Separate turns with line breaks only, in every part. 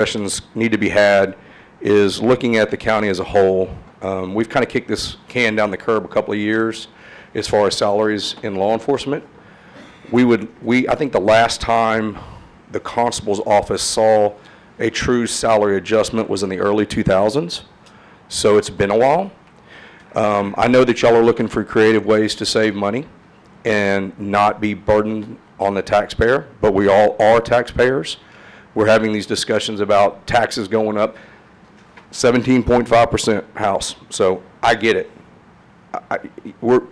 discussions need to be had is looking at the county as a whole. We've kind of kicked this can down the curb a couple of years as far as salaries in law enforcement. I think the last time the constable's office saw a true salary adjustment was in the early 2000s. So it's been a while. I know that y'all are looking for creative ways to save money and not be burdened on the taxpayer, but we all are taxpayers. We're having these discussions about taxes going up 17.5% house. So I get it.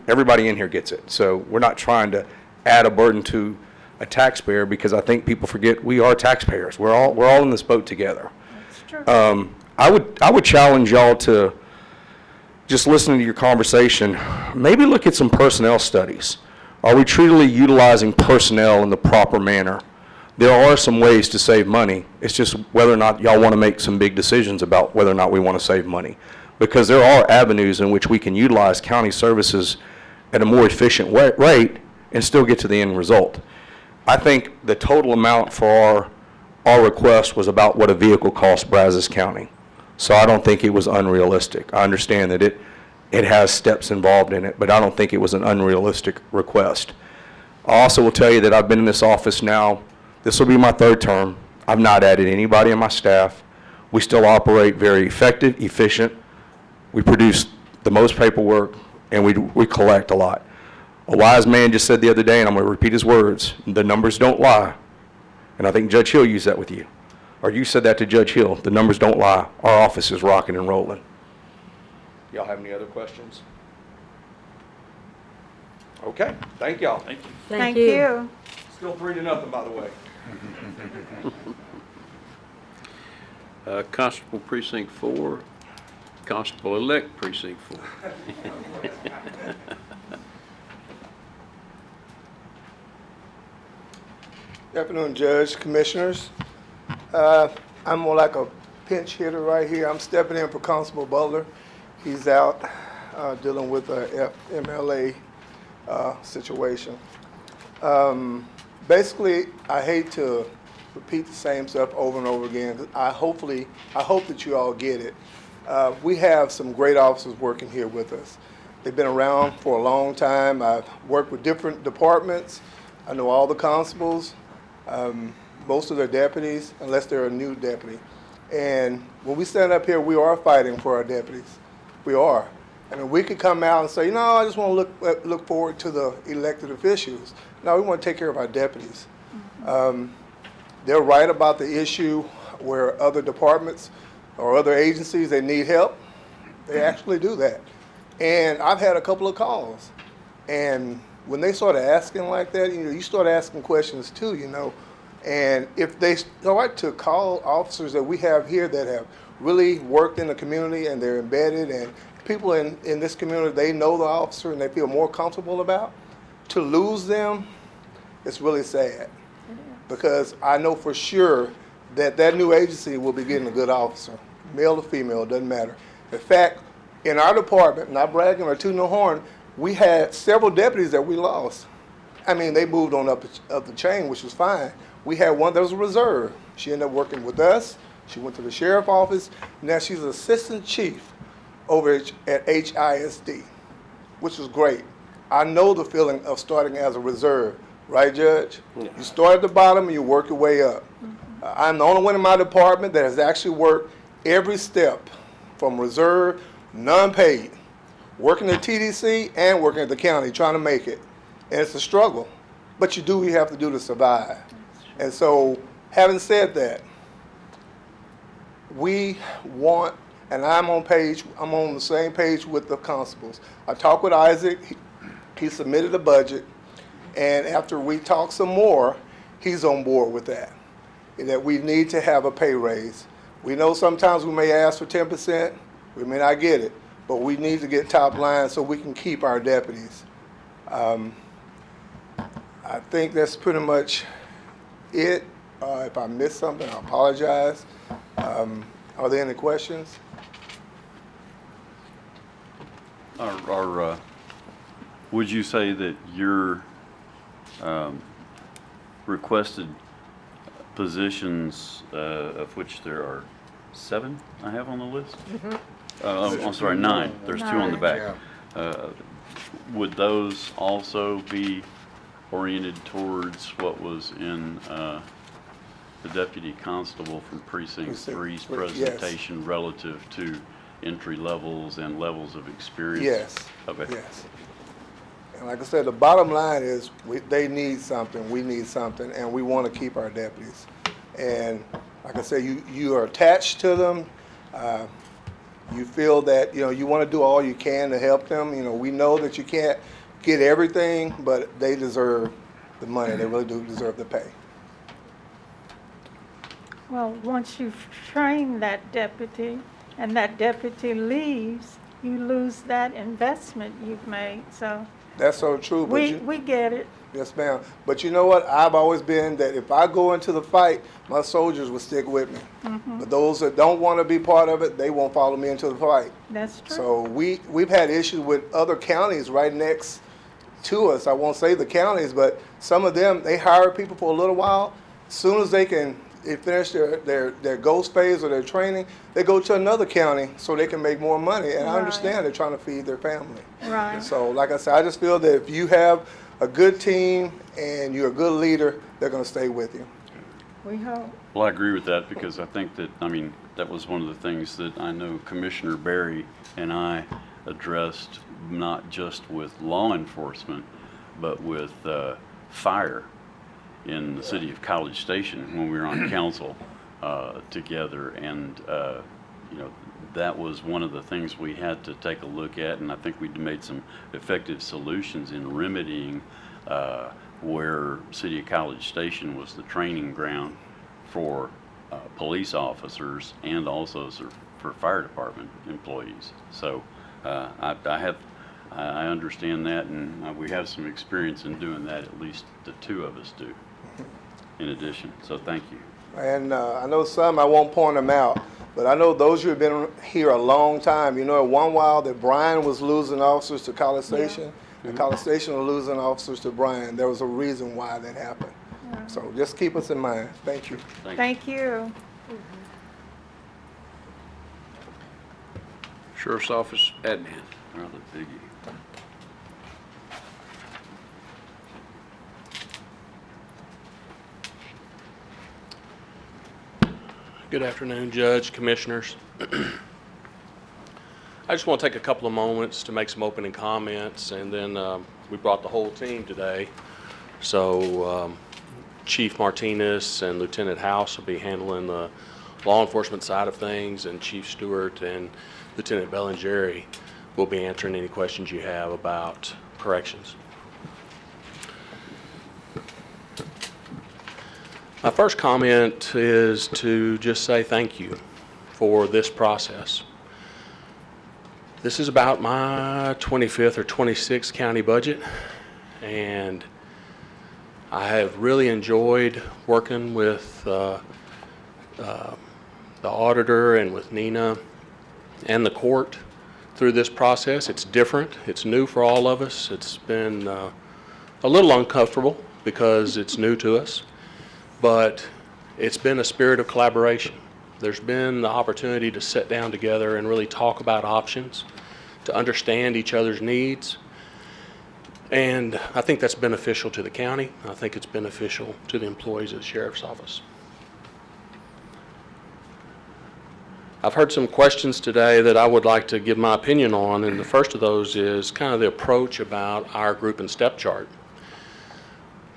Everybody in here gets it. So we're not trying to add a burden to a taxpayer, because I think people forget we are taxpayers. We're all in this boat together.
That's true.
I would challenge y'all to, just listening to your conversation, maybe look at some personnel studies. Are we truly utilizing personnel in the proper manner? There are some ways to save money. It's just whether or not y'all want to make some big decisions about whether or not we want to save money. Because there are avenues in which we can utilize county services at a more efficient rate and still get to the end result. I think the total amount for our request was about what a vehicle cost Brazos County. So I don't think it was unrealistic. I understand that it has steps involved in it, but I don't think it was an unrealistic request. I also will tell you that I've been in this office now, this will be my third term. I've not added anybody in my staff. We still operate very effective, efficient. We produce the most paperwork, and we collect a lot. A wise man just said the other day, and I'm going to repeat his words, the numbers don't lie. And I think Judge Hill used that with you. Or you said that to Judge Hill, the numbers don't lie. Our office is rocking and rolling. Y'all have any other questions? Okay, thank y'all.
Thank you.
Thank you.
Still 3-0, by the way.
Constable Precinct 4, Constable-elect Precinct 4.
Good afternoon, Judge, Commissioners. I'm more like a pinch hitter right here. I'm stepping in for Constable Butler. He's out dealing with a FMLA situation. Basically, I hate to repeat the same stuff over and over again. I hope that you all get it. We have some great officers working here with us. They've been around for a long time. I've worked with different departments. I know all the constables, most of their deputies, unless they're a new deputy. And when we stand up here, we are fighting for our deputies. We are. I mean, we could come out and say, no, I just want to look forward to the elected officials. No, we want to take care of our deputies. They're right about the issue where other departments or other agencies, they need help. They actually do that. And I've had a couple of calls. And when they started asking like that, you start asking questions too, And if they start to call officers that we have here that have really worked in the community and they're embedded, and people in this community, they know the officer and they feel more comfortable about, to lose them, it's really sad. Because I know for sure that new agency will be getting a good officer, male or female, doesn't matter. In fact, in our department, not bragging or tooting the horn, we had several deputies that we lost. I mean, they moved on up the chain, which was fine. We had one that was a reserve. She ended up working with us. She went to the sheriff's office. Now she's assistant chief over at HISD, which was great. I know the feeling of starting as a reserve, right, Judge? Yeah. You start at the bottom and you work your way up. I'm the only one in my department that has actually worked every step from reserve, non-paid, working at TDC and working at the county, trying to make it. And it's a struggle, but you do what you have to do to survive. And so, having said that, we want, and I'm on the same page with the constables. I talked with Isaac, he submitted a budget, and after we talk some more, he's on board with that we need to have a pay raise. We know sometimes we may ask for 10%, we may not get it, but we need to get top line so we can keep our deputies. I think that's pretty much it. If I missed something, I apologize. Are there any questions?
Would you say that your requested positions, of which there are 7 I have on the list? I'm sorry, 9. There's 2 on the back. Would those also be oriented towards what was in the deputy constable from Precinct 3's
Yes.
presentation relative to entry levels and levels of experience?
Yes.
Okay.
Yes. And like I said, the bottom line is they need something, we need something, and we want to keep our deputies. And like I said, you are attached to them. You feel that, you want to do all you can to help them. We know that you can't get everything, but they deserve the money. They really do deserve the pay.
Well, once you've trained that deputy and that deputy leaves, you lose that investment you've made. So
That's so true. But
we get it.
Yes, ma'am. But you know what? I've always been that if I go into the fight, my soldiers will stick with me. But those that don't want to be part of it, they won't follow me into the fight.
That's true.
So we've had issues with other counties right next to us. I won't say the counties, but some of them, they hire people for a little while. As soon as they finish their ghost phase or their training, they go to another county so they can make more money. And I
Right.
understand they're trying to feed their family.
Right.
So like I said, I just feel that if you have a good team and you're a good leader, they're going to stay with you.
We hope.
Well, I agree with that because I think that, that was one of the things that I know Commissioner Berry and I addressed, not just with law enforcement, but with fire in the city of College Station when we were on council together. And, that was one of the things we had to take a look at, and I think we made some effective solutions in remedying where City of College Station was the training ground for police officers and also for fire department employees. So I understand that, and we have some experience in doing that. At least the 2 of us do. In addition, so thank you.
And I know some, I won't point them out, but I know those who have been here a long time. At one while that Bryan was losing officers to College Station, and College Station was losing officers to Bryan. There was a reason why that happened. So just keep us in mind. Thank you.
Thank you.
Sheriff's Office admin.
Another biggie.
Good afternoon, Judge, Commissioners. I just want to take a couple of moments to make some opening comments, and then we brought the whole team today. So Chief Martinez and Lieutenant House will be handling the law enforcement side of things, and Chief Stewart and Lieutenant Bellingeri will be answering any questions you have about corrections. My first comment is to just say thank you for this process. This is about my 25th or 26th county budget, and I have really enjoyed working with the auditor and with Nina and the court through this process. It's different. It's new for all of us. It's been a little uncomfortable because it's new to us. But it's been a spirit of collaboration. There's been the opportunity to sit down together and really talk about options, to understand each other's needs. And I think that's beneficial to the county. I think it's beneficial to the employees of the Sheriff's Office. I've heard some questions today that I would like to give my opinion on, and the first of those is kind of the approach about our group and step chart.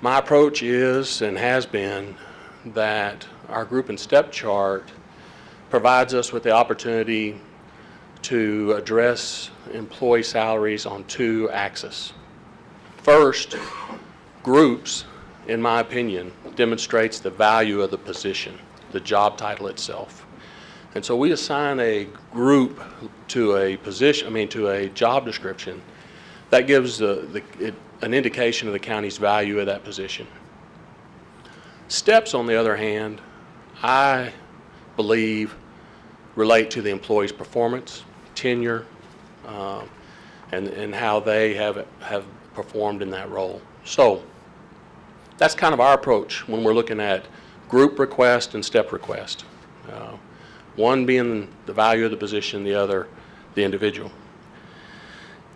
My approach is and has been that our group and step chart provides us with the opportunity to address employee salaries on 2 axes. First, groups, in my opinion, demonstrates the value of the position, the job title itself. And so we assign a group to a position, to a job description that gives an indication of the county's value of that position. Steps, on the other hand, I believe relate to the employee's performance, tenure, and how they have performed in that role. So that's kind of our approach when we're looking at group request and step request. One being the value of the position, the other the individual.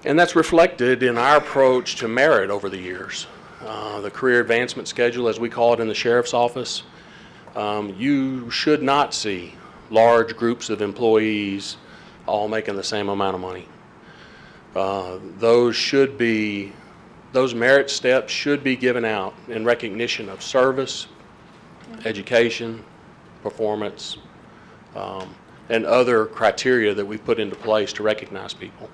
And that's reflected in our approach to merit over the years. The career advancement schedule, as we call it in the sheriff's office, you should not see large groups of employees all making the same amount of money. Those merit steps should be given out in recognition of service, education, performance, and other criteria that we put into place to recognize people.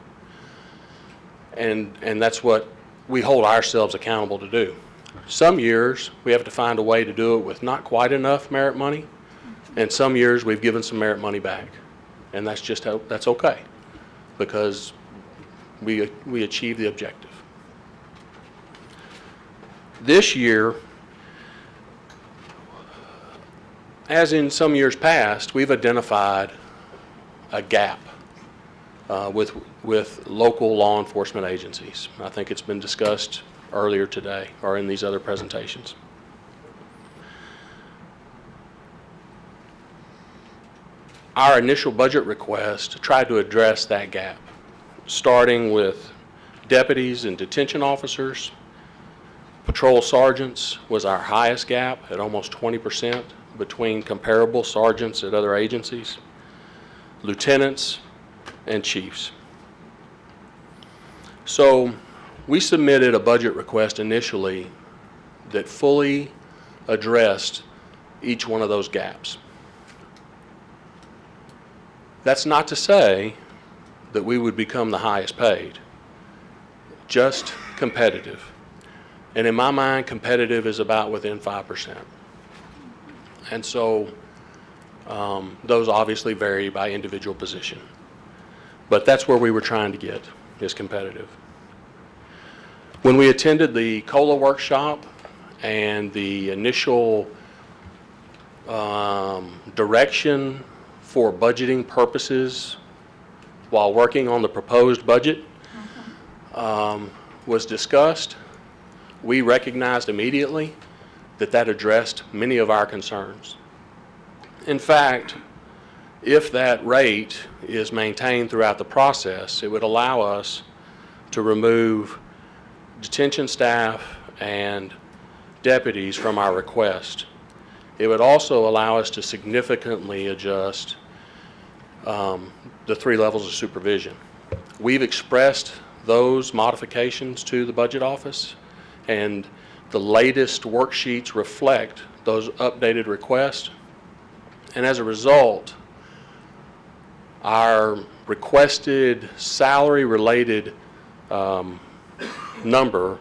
And that's what we hold ourselves accountable to do. Some years, we have to find a way to do it with not quite enough merit money, and some years we've given some merit money back. And that's okay, because we achieve the objective. This year, as in some years past, we've identified a gap with local law enforcement agencies. I think it's been discussed earlier today or in these other presentations. Our initial budget request tried to address that gap, starting with deputies and detention officers. Patrol sergeants was our highest gap at almost 20% between comparable sergeants at other agencies, lieutenants, and chiefs. So we submitted a budget request initially that fully addressed each one of those gaps. That's not to say that we would become the highest paid, just competitive. And in my mind, competitive is about within 5%. And so those obviously vary by individual position. But that's where we were trying to get, is competitive. When we attended the COLA workshop and the initial direction for budgeting purposes while working on the proposed budget was discussed, we recognized immediately that addressed many of our concerns. In fact, if that rate is maintained throughout the process, it would allow us to remove detention staff and deputies from our request. It would also allow us to significantly adjust the 3 levels of supervision. We've expressed those modifications to the budget office, and the latest worksheets reflect those updated requests. And as a result, our requested salary-related number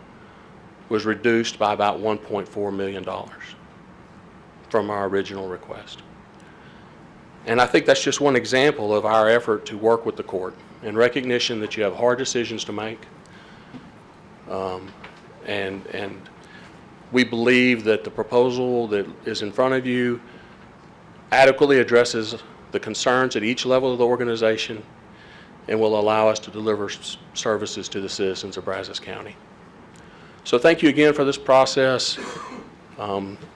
was reduced by about $1.4 million from our original request. And I think that's just one example of our effort to work with the court in recognition that you have hard decisions to make. And we believe that the proposal that is in front of you adequately addresses the concerns at each level of the organization and will allow us to deliver services to the citizens of Brazos County. So thank you again for this process.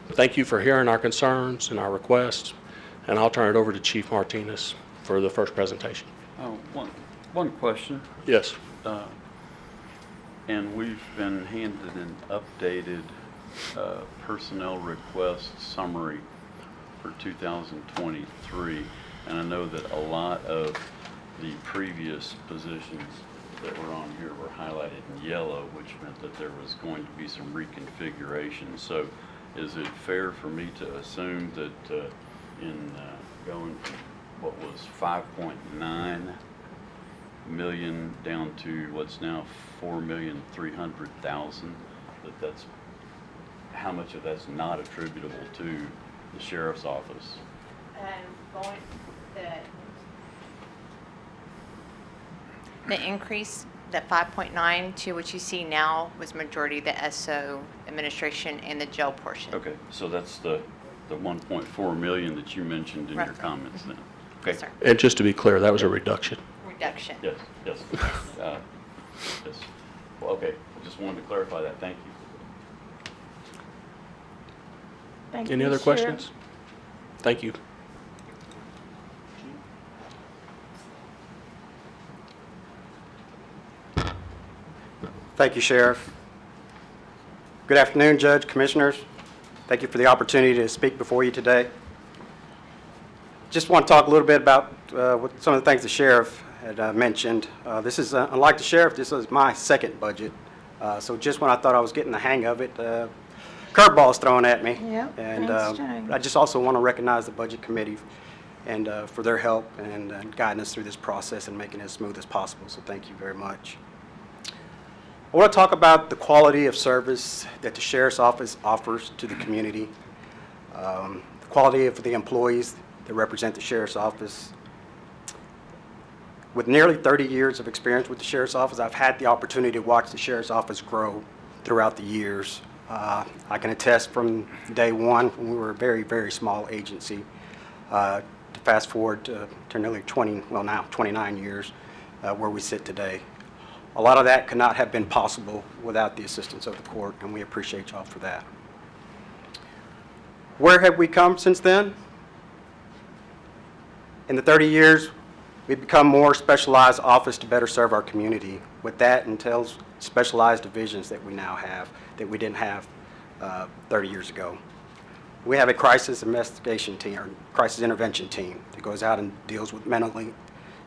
Thank you for hearing our concerns and our requests, and I'll turn it over to Chief Martinez for the first presentation.
One question.
Yes.
And we've been handed an updated personnel request summary for 2023, and I know that a lot of the previous positions that were on here were highlighted in yellow, which meant that there was going to be some reconfiguration. So is it fair for me to assume that in going from what was 5.9 million down to what's now 4,300,000, that's how much of that's not attributable to the sheriff's office?
The increase, that 5.9 to what you see now, was majority of the SO administration and the jail portion.
Okay, so that's the 1.4 million that you mentioned in your
Roughly.
comments then? Okay.
Yes, sir.
And just to be clear, that was a reduction.
Reduction.
Yes, yes. Yes. Well, okay, I just wanted to clarify that. Thank you.
Thank
Any
you,
other
Sheriff.
questions? Thank you.
Thank you, Sheriff. Good afternoon, Judge, Commissioners. Thank you for the opportunity to speak before you today. Just want to talk a little bit about some of the things the Sheriff had mentioned. This is, unlike the Sheriff, this is my second budget. So just when I thought I was getting the hang of it, curveballs thrown at me.
Yep,
And
thanks, James.
I just also want to recognize the Budget Committee and for their help and guiding us through this process and making it as smooth as possible. So thank you very much. I want to talk about the quality of service that the Sheriff's Office offers to the community, the quality of the employees that represent the Sheriff's Office. With nearly 30 years of experience with the Sheriff's Office, I've had the opportunity to watch the Sheriff's Office grow throughout the years. I can attest from day one, when we were a very, very small agency, to fast forward to nearly 29 years where we sit today. A lot of that could not have been possible without the assistance of the court, and we appreciate y'all for that. Where have we come since then? In the 30 years, we've become more specialized office to better serve our community. What that entails, specialized divisions that we now have that we didn't have 30 years ago. We have a crisis investigation team, or crisis intervention team, that goes out and deals with mentally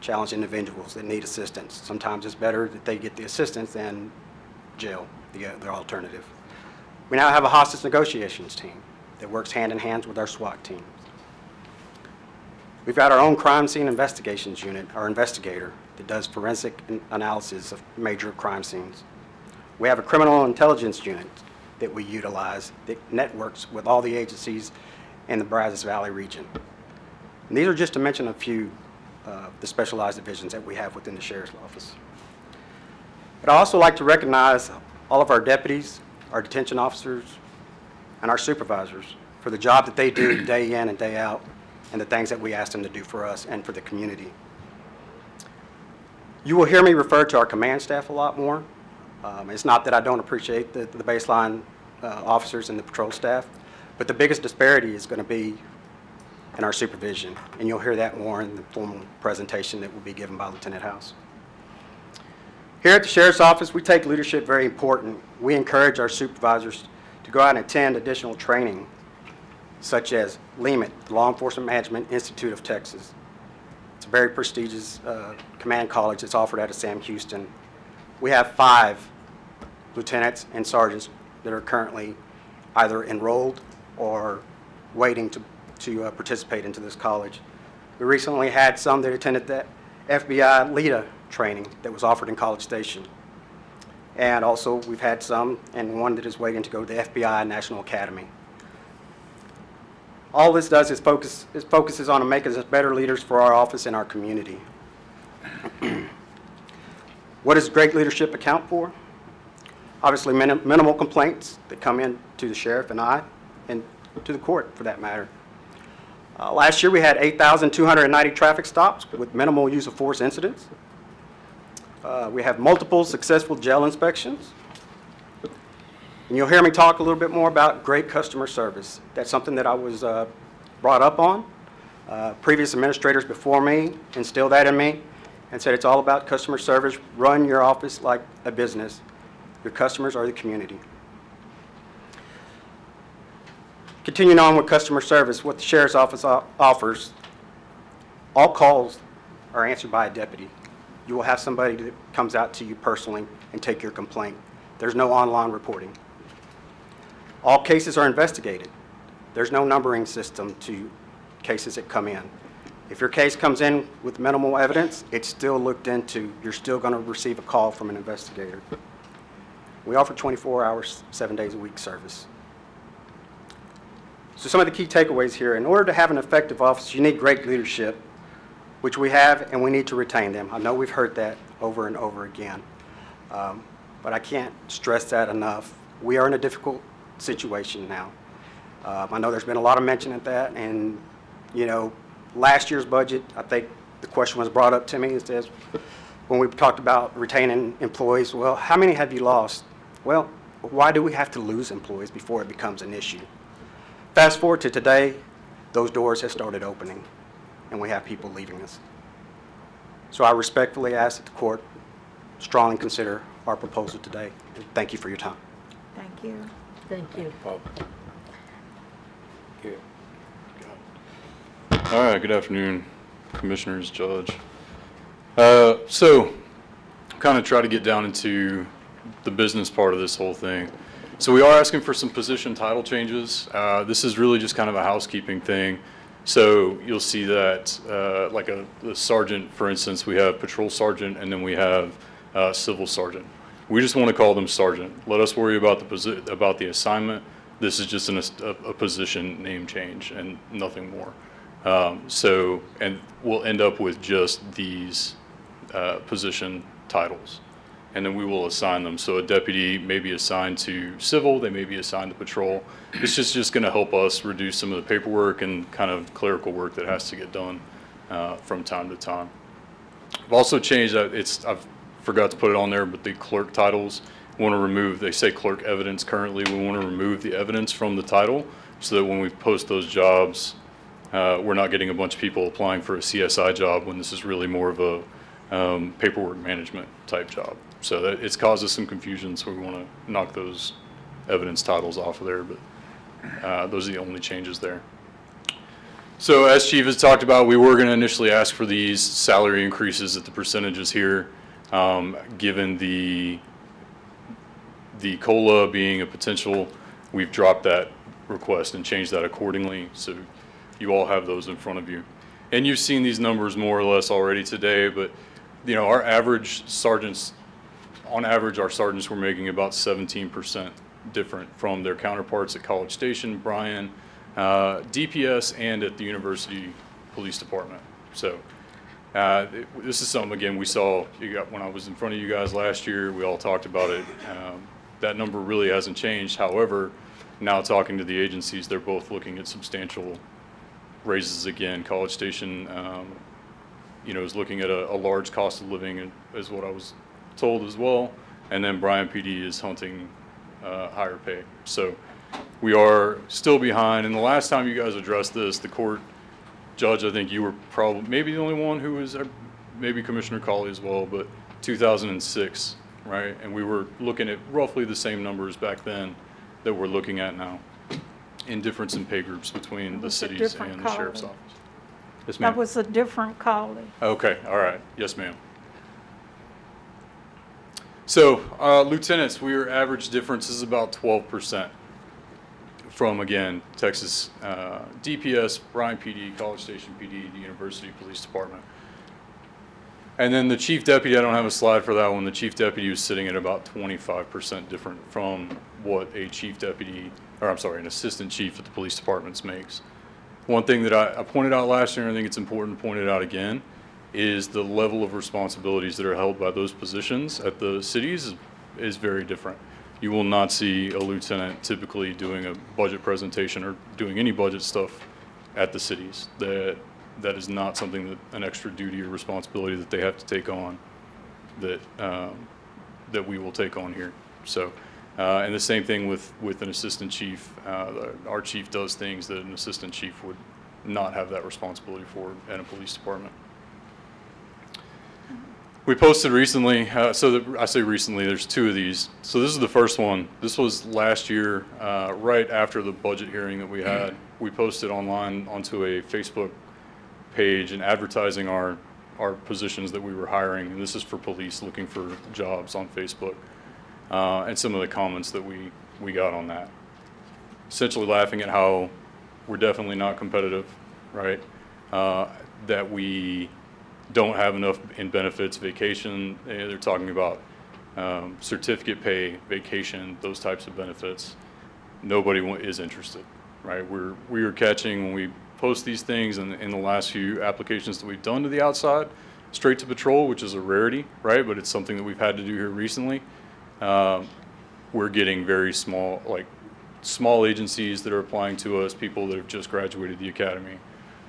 challenged individuals that need assistance. Sometimes it's better that they get the assistance than jail, the alternative. We now have a hostage negotiations team that works hand in hand with our SWAT teams. We've got our own crime scene investigations unit, our investigator, that does forensic analysis of major crime scenes. We have a criminal intelligence unit that we utilize that networks with all the agencies in the Brazos Valley region. And these are just to mention a few of the specialized divisions that we have within the Sheriff's Office. But I'd also like to recognize all of our deputies, our detention officers, and our supervisors for the job that they do day in and day out, and the things that we ask them to do for us and for the community. You will hear me refer to our command staff a lot more. It's not that I don't appreciate the baseline officers and the patrol staff, but the biggest disparity is going to be in our supervision, and you'll hear that more in the formal presentation that will be given by Lieutenant House. Here at the Sheriff's Office, we take leadership very important. We encourage our supervisors to go out and attend additional training, such as LEMIT, the Law Enforcement Management Institute of Texas. It's a very prestigious command college that's offered out of Sam Houston. We have 5 lieutenants and sergeants that are currently either enrolled or waiting to participate into this college. We recently had some that attended the FBI LEDA training that was offered in College Station. And also we've had some, and one that is waiting to go to the FBI National Academy. All this does is focuses on making us better leaders for our office and our community. What does great leadership account for? Obviously, minimal complaints that come in to the sheriff and I, and to the court for that matter. Last year we had 8,290 traffic stops with minimal use of force incidents. We have multiple successful jail inspections. And you'll hear me talk a little bit more about great customer service. That's something that I was brought up on. Previous administrators before me instilled that in me and said it's all about customer service. Run your office like a business. Your customers are the community. Continuing on with customer service, what the Sheriff's Office offers, all calls are answered by a deputy. You will have somebody that comes out to you personally and take your complaint. There's no online reporting. All cases are investigated. There's no numbering system to cases that come in. If your case comes in with minimal evidence, it's still looked into. You're still going to receive a call from an investigator. We offer 24 hours, 7 days a week service. So some of the key takeaways here: in order to have an effective office, you need great leadership, which we have, and we need to retain them. I know we've heard that over and over again, but I can't stress that enough. We are in a difficult situation now. I know there's been a lot of mention of that, and you know, last year's budget, I think the question was brought up to me, it says, when we talked about retaining employees, well, how many have you lost? Well, why do we have to lose employees before it becomes an issue? Fast forward to today, those doors have started opening, and we have people leaving us. So I respectfully ask that the court strongly consider our proposal today, and thank you for your time.
Thank you.
Thank you.
All right, good afternoon, Commissioners, Judge. So, kind of try to get down into the business part of this whole thing. So we are asking for some position title changes. This is really just kind of a housekeeping thing. So you'll see that, like a sergeant, for instance, we have patrol sergeant, and then we have civil sergeant. We just want to call them sergeant. Let us worry about the assignment. This is just a position name change and nothing more. And we'll end up with just these position titles, and then we will assign them. So a deputy may be assigned to civil, they may be assigned to patrol. It's just going to help us reduce some of the paperwork and kind of clerical work that has to get done from time to time. I've also changed I've forgot to put it on there, but the clerk titles, want to remove, they say clerk evidence currently, we want to remove the evidence from the title so that when we post those jobs, we're not getting a bunch of people applying for a CSI job when this is really more of a paperwork management type job. So it's caused us some confusion, so we want to knock those evidence titles off of there, but those are the only changes there. So as Chief has talked about, we were going to initially ask for these salary increases at the percentages here, given the COLA being a potential. We've dropped that request and changed that accordingly, so you all have those in front of you. And you've seen these numbers more or less already today, but you know, our average sergeants, on average, our sergeants were making about 17% different from their counterparts at College Station, Bryan, DPS, and at the University Police Department. So this is something, again, we saw when I was in front of you guys last year. We all talked about it. That number really hasn't changed. However, now talking to the agencies, they're both looking at substantial raises again. College Station, is looking at a large cost of living, is what I was told as well. And then Bryan PD is hunting higher pay. So we are still behind. And the last time you guys addressed this, the court judge, I think you were probably maybe the only one who was, maybe Commissioner Cawley as well, but 2006, right? And we were looking at roughly the same numbers back then that we're looking at now, in difference in pay groups between the
was a
cities
different
and the sheriff's
calling.
office. Yes, ma'am.
That was a different calling.
Okay, all right. Yes, ma'am. So, lieutenants, our average difference is about 12% from, again, Texas DPS, Bryan PD, College Station PD, the University Police Department. And then the chief deputy, I don't have a slide for that one. The chief deputy was sitting at about 25% different from what a chief deputy, or I'm sorry, an assistant chief at the police departments makes. One thing that I pointed out last year, and I think it's important to point it out again, is the level of responsibilities that are held by those positions at the cities is very different. You will not see a lieutenant typically doing a budget presentation or doing any budget stuff at the cities. That is not something that an extra duty or responsibility that they have to take on that we will take on here. So, and the same thing with an assistant chief. Our chief does things that an assistant chief would not have that responsibility for in a police department. We posted recently, I say recently, there's two of these. So this is the first one. This was last year, right after the budget hearing that we had. We posted online onto a Facebook page and advertising our positions that we were hiring. And this is for police looking for jobs on Facebook. And some of the comments that we got on that. Essentially laughing at how we're definitely not competitive, right? That we don't have enough in benefits, vacation. They're talking about certificate pay, vacation, those types of benefits. Nobody is interested, right? We are catching when we post these things, and in the last few applications that we've done to the outside, straight to patrol, which is a rarity, right? But it's something that we've had to do here recently. We're getting very small agencies that are applying to us, people that have just graduated the academy.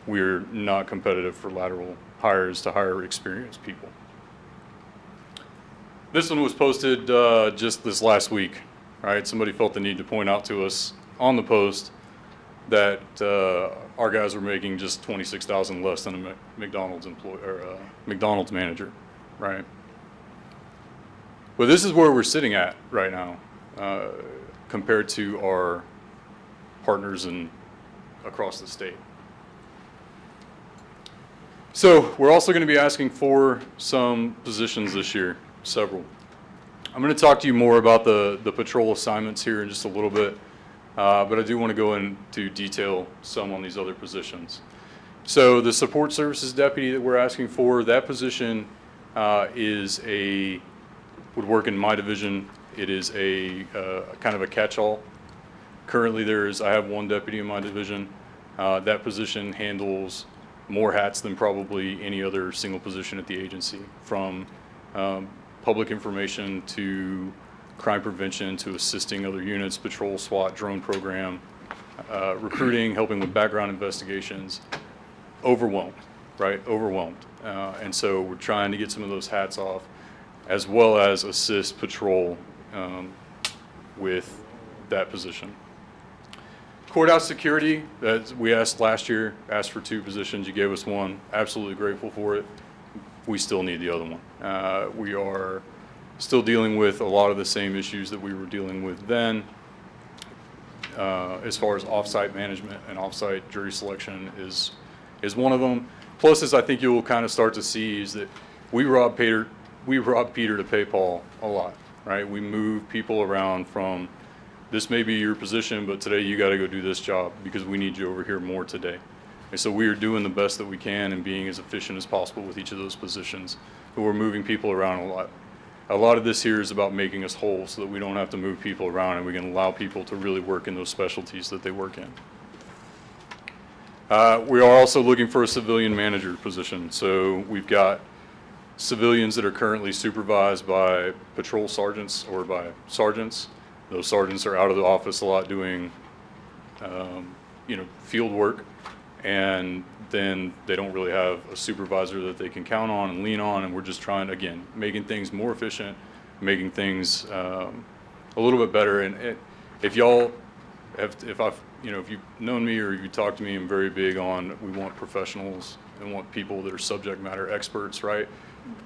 We're not competitive for lateral hires to hire experienced people. This one was posted just this last week, right? Somebody felt the need to point out to us on the post that our guys were making just $26,000 less than a McDonald's employee or a McDonald's manager, right? But this is where we're sitting at right now compared to our partners across the state. So we're also going to be asking for some positions this year, several. I'm going to talk to you more about the patrol assignments here in just a little bit, but I do want to go into detail some on these other positions. So the support services deputy that we're asking for, that position would work in my division. It is a kind of a catch-all. Currently I have one deputy in my division. That position handles more hats than probably any other single position at the agency, from public information to crime prevention to assisting other units, patrol, SWAT, drone program, recruiting, helping with background investigations. Overwhelmed, right? Overwhelmed. And so we're trying to get some of those hats off, as well as assist patrol with that position. Courthouse security, that we asked last year, asked for 2 positions, you gave us 1. Absolutely grateful for it. We still need the other one. We are still dealing with a lot of the same issues that we were dealing with then, as far as off-site management and off-site jury selection is one of them. Plus, as I think you'll kind of start to see, is that we rob Peter to pay Paul a lot, right? We move people around from, this may be your position, but today you got to go do this job because we need you over here more today. And so we are doing the best that we can and being as efficient as possible with each of those positions. But we're moving people around a lot. A lot of this here is about making us whole so that we don't have to move people around and we can allow people to really work in those specialties that they work in. We are also looking for a civilian manager position. So we've got civilians that are currently supervised by patrol sergeants or by sergeants. Those sergeants are out of the office a lot doing, field work, and then they don't really have a supervisor that they can count on and lean on. And we're just trying, again, making things more efficient, making things a little bit better. And if y'all have, if you've known me or you talk to me, I'm very big on, we want professionals and want people that are subject matter experts, right?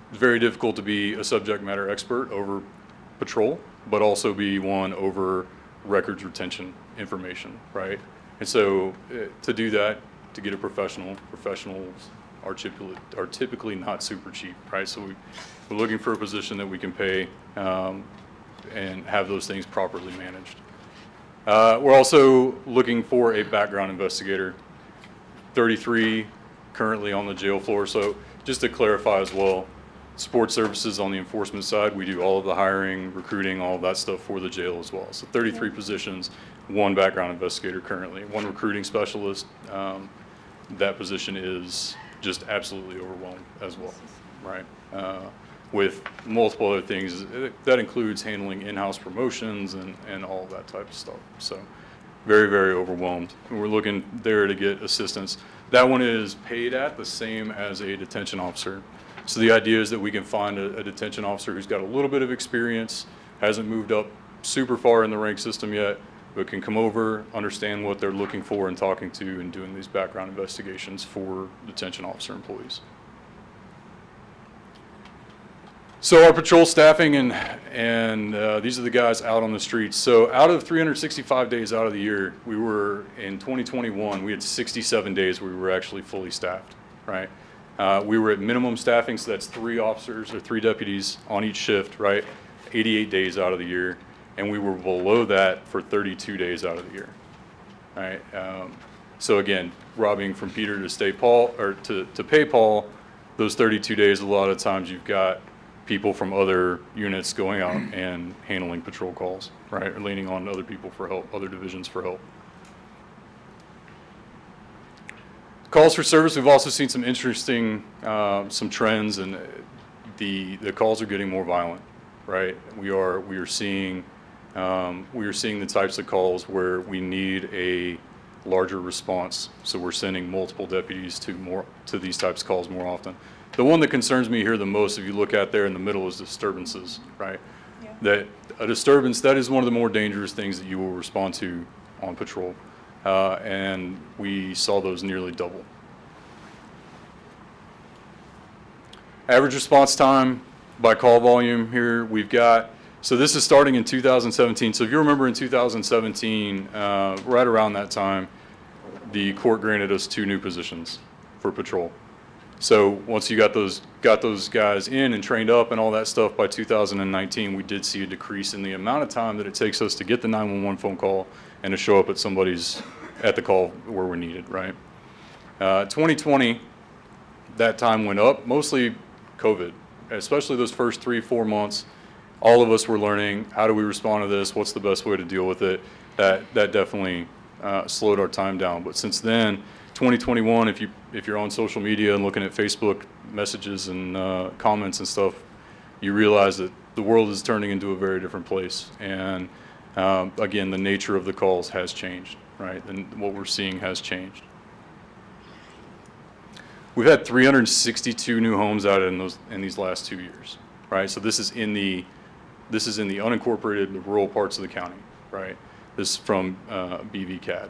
It's very difficult to be a subject matter expert over patrol, but also be one over records retention information, right? And so to do that, to get a professionals are typically not super cheap, right? So we're looking for a position that we can pay and have those things properly managed. We're also looking for a background investigator, 33 currently on the jail floor. So just to clarify as well, support services on the enforcement side, we do all of the hiring, recruiting, all of that stuff for the jail as well. So 33 positions, 1 background investigator currently, 1 recruiting specialist. That position is just absolutely overwhelmed as well, right? With multiple other things. That includes handling in-house promotions and all of that type of stuff. So very, very overwhelmed. And we're looking there to get assistance. That one is paid at the same as a detention officer. So the idea is that we can find a detention officer who's got a little bit of experience, hasn't moved up super far in the rank system yet, but can come over, understand what they're looking for and talking to and doing these background investigations for detention officer employees. So our patrol staffing and these are the guys out on the streets. So out of 365 days out of the year, we were in 2021, we had 67 days where we were actually fully staffed, right? We were at minimum staffing, so that's 3 officers or 3 deputies on each shift, right? 88 days out of the year, and we were below that for 32 days out of the year, right? So again, robbing from Peter to stay Paul, or to pay Paul, those 32 days, a lot of times you've got people from other units going out and handling patrol calls, right? Or leaning on other people for help, other divisions for help. Calls for service, we've also seen some interesting, some trends, and the calls are getting more violent, right? We are seeing the types of calls where we need a larger response. So we're sending multiple deputies to these types of calls more often. The one that concerns me here the most, if you look at there in the middle, is disturbances, right? Yeah. That a disturbance, that is one of the more dangerous things that you will respond to on patrol. and we saw those nearly double. Average response time by call volume here, we've got, so this is starting in 2017. So if you remember in 2017, right around that time, the court granted us 2 new positions for patrol. So once you got those guys in and trained up and all that stuff by 2019, we did see a decrease in the amount of time that it takes us to get the 911 phone call and to show up at the call where we're needed, right? 2020, that time went up, mostly COVID, especially those first 3-4 months. All of us were learning, how do we respond to this? What's the best way to deal with it? That definitely slowed our time down. But since then, 2021, if you're on social media and looking at Facebook messages and comments and stuff, you realize that the world is turning into a very different place. And again, the nature of the calls has changed, right? And what we're seeing has changed. We've had 362 new homes added in these last 2 years, right? So this is in the unincorporated, the rural parts of the county, right? This is from BVCAD.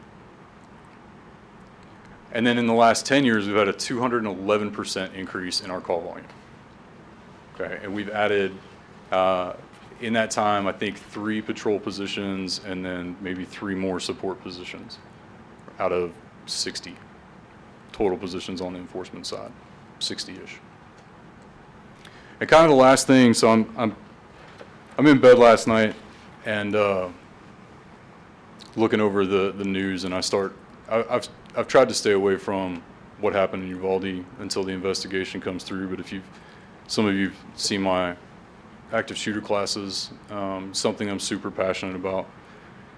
And then in the last 10 years, we've had a 211% increase in our call volume. Okay, and we've added, in that time, I think 3 patrol positions and then maybe 3 more support positions out of 60 total positions on the enforcement side, 60-ish. And kind of the last thing, so I'm in bed last night and looking over the news, and I've tried to stay away from what happened in Uvalde until the investigation comes through. But some of you've seen my active shooter classes, something I'm super passionate about.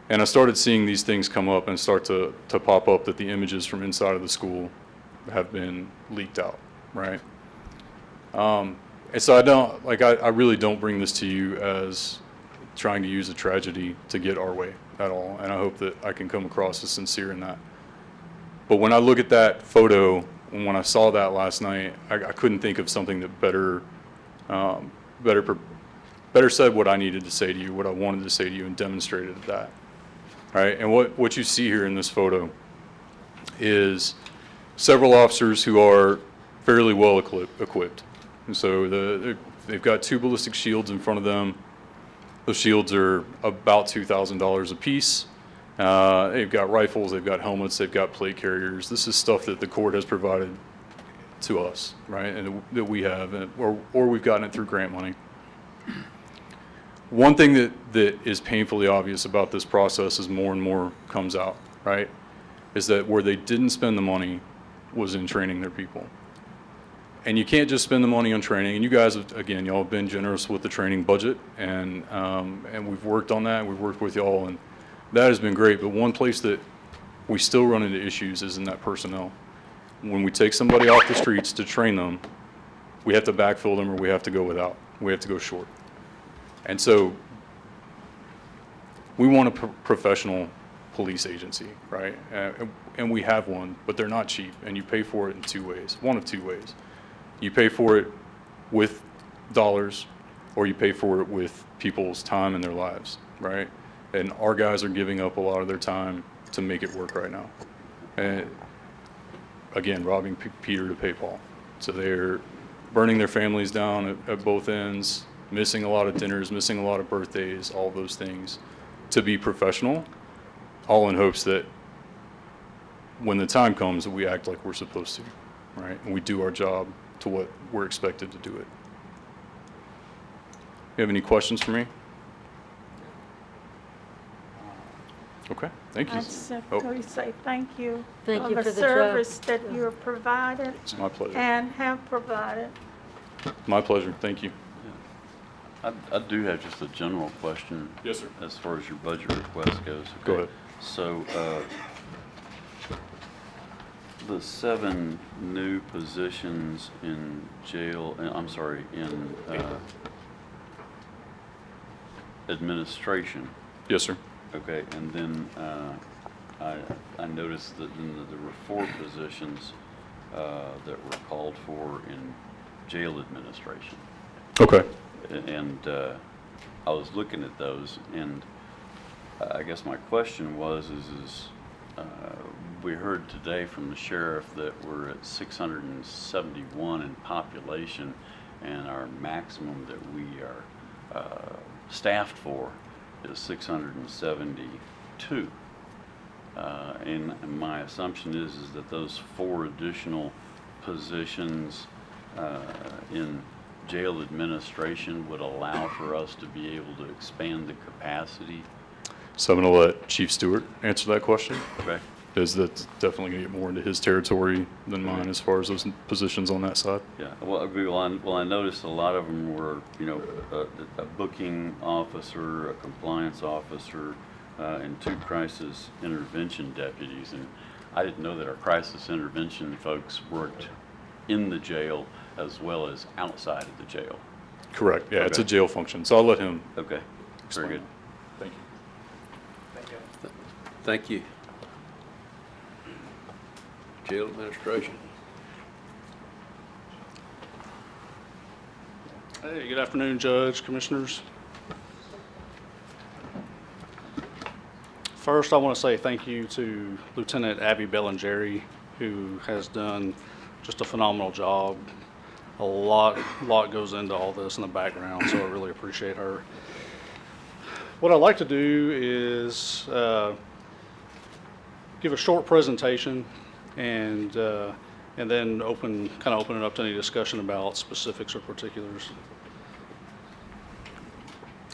And I started seeing these things come up and start to pop up, that the images from inside of the school have been leaked out, right? And so I really don't bring this to you as trying to use a tragedy to get our way at all. And I hope that I can come across as sincere in that. But when I look at that photo, and when I saw that last night, I couldn't think of something that better said what I needed to say to you, what I wanted to say to you, and demonstrated that. Right? And what you see here in this photo is several officers who are fairly well equipped. And so they've got 2 ballistic shields in front of them. Those shields are about $2,000 a piece. They've got rifles, they've got helmets, they've got plate carriers. This is stuff that the court has provided to us, right, and that we have, or we've gotten it through grant money. One thing that is painfully obvious about this process as more and more comes out, right, is that where they didn't spend the money was in training their people. And you can't just spend the money on training. And you guys, again, y'all have been generous with the training budget, and we've worked on that. We've worked with y'all, and that has been great. But one place that we still run into issues is in that personnel. When we take somebody off the streets to train them, we have to backfill them, or we have to go without. We have to go short. And so we want a professional police agency, right? And we have one, but they're not cheap, and you pay for it in 2 ways, one of 2 ways. You pay for it with dollars, or you pay for it with people's time and their lives, right? And our guys are giving up a lot of their time to make it work right now. And again, robbing Peter to pay Paul. So they're burning their families down at both ends, missing a lot of dinners, missing a lot of birthdays, all those things, to be professional, all in hopes that when the time comes that we act like we're supposed to, right? And we do our job to what we're expected to do it. You have any questions for me? Okay, thank you.
I'd simply say thank you
Thank
for
you
the
for the job.
service that you have provided
It's my pleasure.
and have provided.
My pleasure, thank you.
I do have just a general question.
Yes, sir.
As far as your budget request goes.
Go
Okay.
ahead.
So, the 7 new positions in jail, in administration.
Yes, sir.
Okay, and then I noticed that there were 4 positions that were called for in jail administration.
Okay.
And I was looking at those, and I guess my question was, is We heard today from the sheriff that we're at 671 in population, and our maximum that we are staffed for is 672. And my assumption is that those 4 additional positions in jail administration would allow for us to be able to expand the capacity.
So I'm going to let Chief Stewart answer that question,
Okay.
because that's definitely going to get more into his territory than mine as far as those positions on that side.
Yeah, well, I noticed a lot of them were, you know, a booking officer, a compliance officer, and 2 crisis intervention deputies. And I didn't know that our crisis intervention folks worked in the jail as well as outside of the jail.
Correct. Yeah, it's a
Okay.
jail function. So I'll let him
Okay,
explain.
very good.
Thank you.
Thank you. Jail administration.
Hey, good afternoon, Judge, Commissioners. First, I want to say thank you to Lieutenant Abby Bellingeri, who has done just a phenomenal job. A lot goes into all this in the background, so I really appreciate her. What I'd like to do is give a short presentation and then open it up to any discussion about specifics or particulars.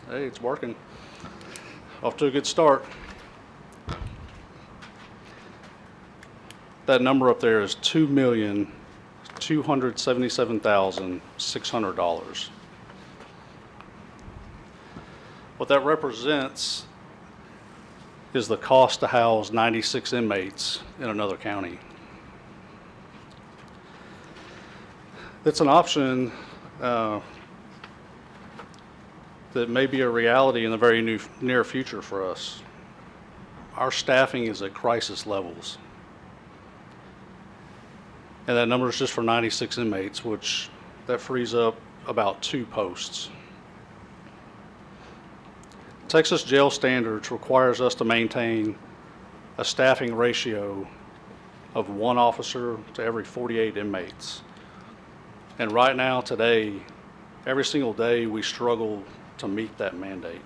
Hey, it's working. Off to a good start. That number up there is $2,277,600. What that represents is the cost to house 96 inmates in another county. It's an option that may be a reality in the very near future for us. Our staffing is at crisis levels. And that number is just for 96 inmates, which that frees up about 2 posts. Texas jail standards requires us to maintain a staffing ratio of 1 officer to every 48 inmates. And right now, today, every single day, we struggle to meet that mandate.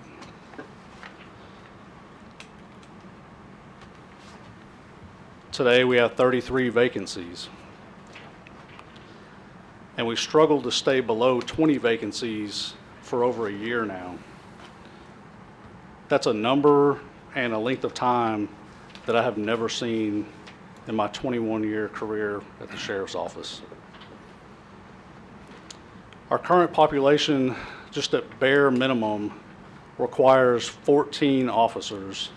Today, we have 33 vacancies. And we struggled to stay below 20 vacancies for over a year now. That's a number and a length of time that I have never seen in my 21-year career at the Sheriff's Office. Our current population, just at bare minimum, requires 14 officers.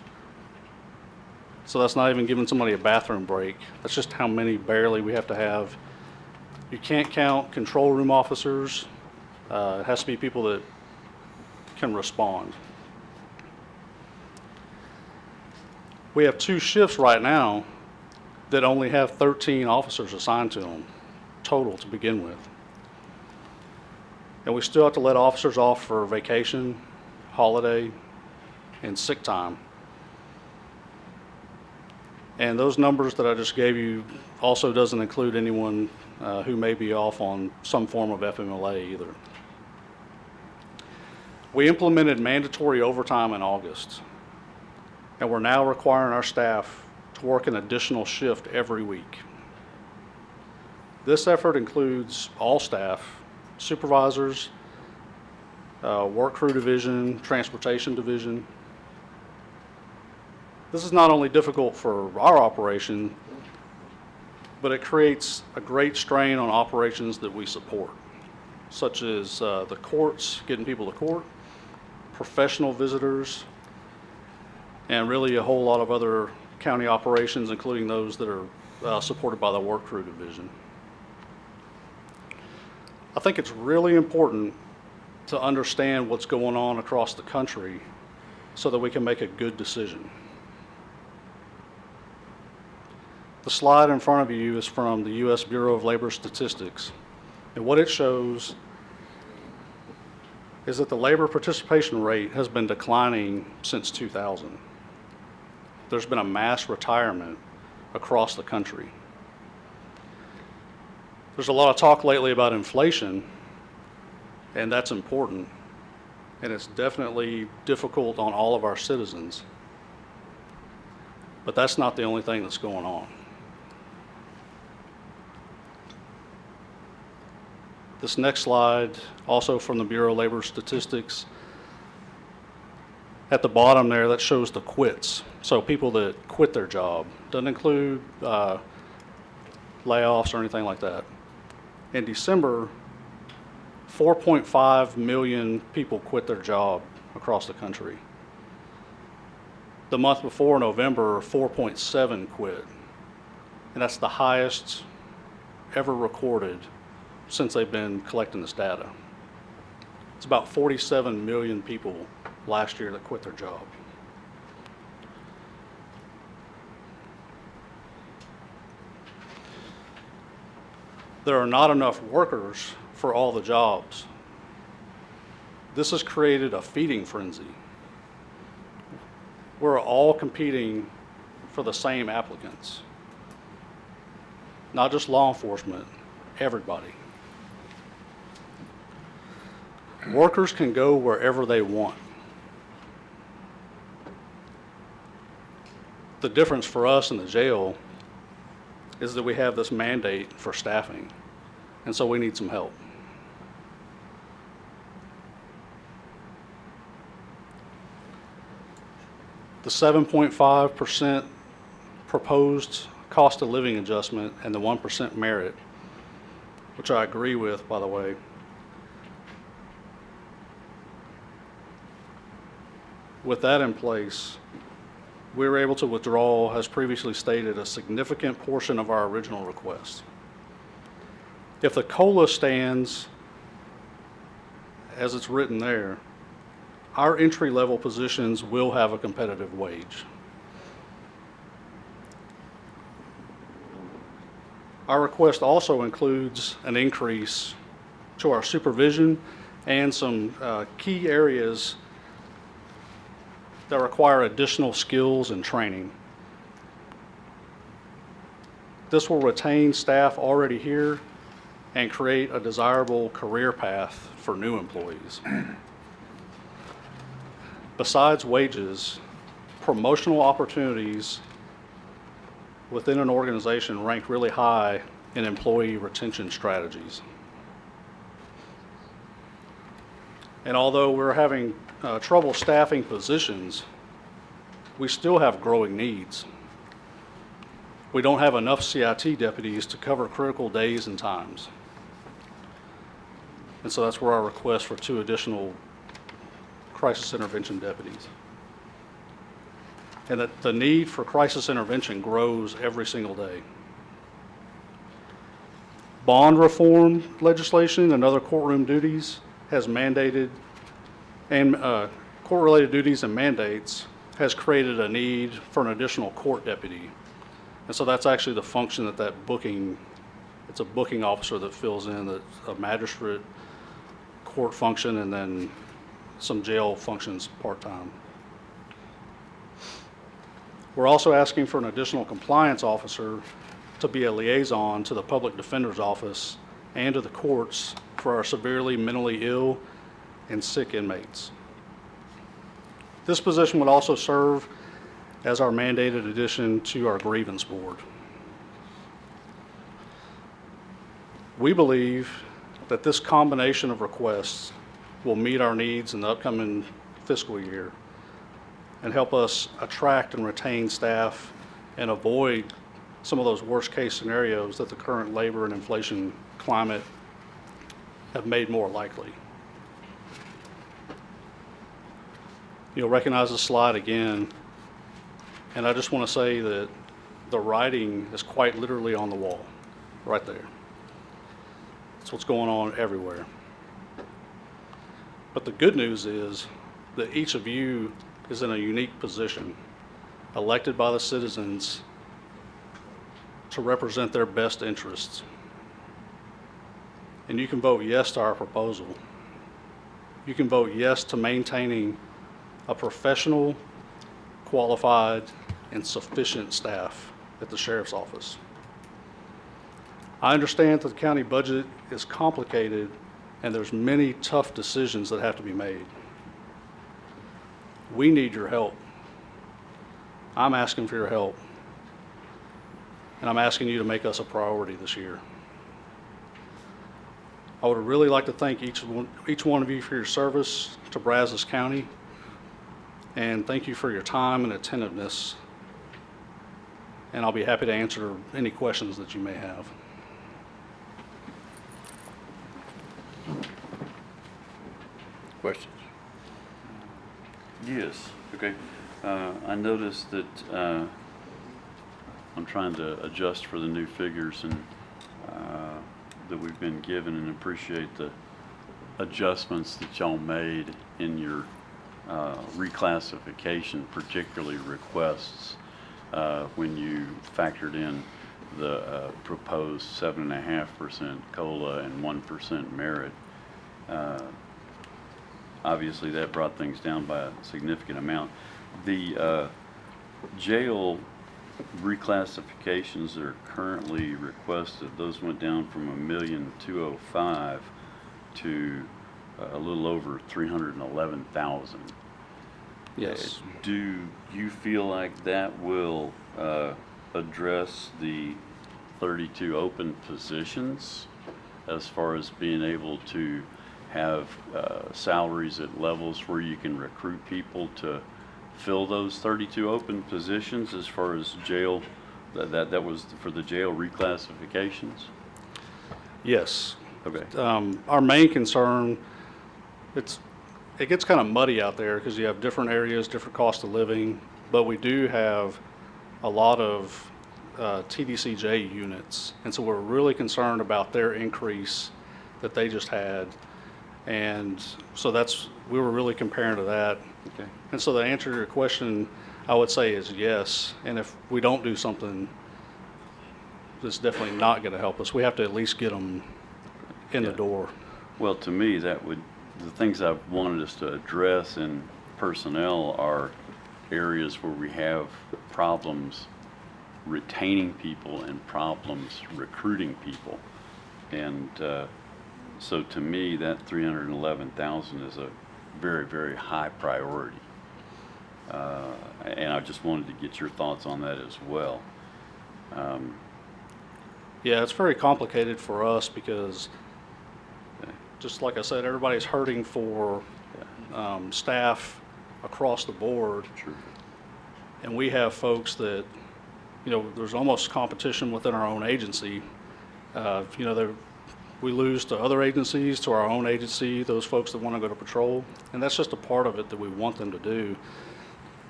So that's not even giving somebody a bathroom break. That's just how many barely we have to have. You can't count control room officers. It has to be people that can respond. We have 2 shifts right now that only have 13 officers assigned to them total to begin with. And we still have to let officers off for vacation, holiday, and sick time. And those numbers that I just gave you also doesn't include anyone who may be off on some form of FMLA either. We implemented mandatory overtime in August, and we're now requiring our staff to work an additional shift every week. This effort includes all staff, supervisors, work crew division, transportation division. This is not only difficult for our operation, but it creates a great strain on operations that we support, such as the courts, getting people to court, professional visitors, and really a whole lot of other county operations, including those that are supported by the work crew division. I think it's really important to understand what's going on across the country so that we can make a good decision. The slide in front of you is from the U.S. Bureau of Labor Statistics, and what it shows is that the labor participation rate has been declining since 2000. there's been a mass retirement across the country. There's a lot of talk lately about inflation, and that's important. And it's definitely difficult on all of our citizens. But that's not the only thing that's going on. This next slide, also from the Bureau of Labor Statistics, at the bottom there, that shows the quits. So people that quit their job. Doesn't include layoffs or anything like that. In December, 4.5 million people quit their job across the country. The month before, November, 4.7 quit. And that's the highest ever recorded since they've been collecting this data. It's about 47 million people last year that quit their job. There are not enough workers for all the jobs. This has created a feeding frenzy. We're all competing for the same applicants. Not just law enforcement, everybody. Workers can go wherever they want. The difference for us in the jail is that we have this mandate for staffing, and so we need some help. The 7.5% proposed cost of living adjustment and the 1% merit, which I agree with, by the way, with that in place, we were able to withdraw, as previously stated, a significant portion of our original request. If the COLA stands as it's written there, our entry-level positions will have a competitive wage. Our request also includes an increase to our supervision and some key areas that require additional skills and training. This will retain staff already here and create a desirable career path for new employees. Besides wages, promotional opportunities within an organization rank really high in employee retention strategies. And although we're having trouble staffing positions, we still have growing needs. We don't have enough CIT deputies to cover critical days and times. And so that's where our request for 2 additional crisis intervention deputies. And that the need for crisis intervention grows every single day. Bond reform legislation and other courtroom duties has mandated, and court-related duties and mandates has created a need for an additional court deputy. And so that's actually the function that it's a booking officer that fills in, that's a magistrate court function, and then some jail functions part-time. We're also asking for an additional compliance officer to be a liaison to the public defender's office and to the courts for our severely mentally ill and sick inmates. This position would also serve as our mandated addition to our grievance board. We believe that this combination of requests will meet our needs in the upcoming fiscal year and help us attract and retain staff and avoid some of those worst case scenarios that the current labor and inflation climate have made more likely. You'll recognize the slide again, and I just want to say that the writing is quite literally on the wall, right there. That's what's going on everywhere. But the good news is that each of you is in a unique position, elected by the citizens to represent their best interests. And you can vote yes to our proposal. You can vote yes to maintaining a professional, qualified, and sufficient staff at the sheriff's office. I understand that the county budget is complicated and there's many tough decisions that have to be made. We need your help. I'm asking for your help. And I'm asking you to make us a priority this year. I would really like to thank each one of you for your service to Brazos County, and thank you for your time and attentiveness. And I'll be happy to answer any questions that you may have.
Questions?
Yes, okay. I noticed that I'm trying to adjust for the new figures and that we've been given, and appreciate the adjustments that y'all made in your reclassification, particularly requests, when you factored in the proposed 7.5% COLA and 1% merit. Obviously, that brought things down by a significant amount. The jail reclassifications that are currently requested, those went down from $1,205,000 to a little over 311,000.
Yes.
Do you feel like that will address the 32 open positions as far as being able to have salaries at levels where you can recruit people to fill those 32 open positions as far as jail, that was for the jail reclassifications?
Yes.
Okay.
Our main concern, it gets kind of muddy out there because you have different areas, different cost of living, but we do have a lot of TDCJ units, and so we're really concerned about their increase that they just had, and so we were really comparing to that.
Okay.
And so the answer to your question, I would say, is yes, and if we don't do something, it's definitely not going to help us. We have to at least get them in the door.
Well, to me, the things I've wanted us to address in personnel are areas where we have problems retaining people and problems recruiting people. And so to me, that 311,000 is a very, very high priority. And I just wanted to get your thoughts on that as well.
Yeah, it's very complicated for us because, just like I said, everybody's hurting for staff across the board.
Sure.
And we have folks that, there's almost competition within our own agency. We lose to other agencies, to our own agency, those folks that want to go to patrol. And that's just a part of it that we want them to do.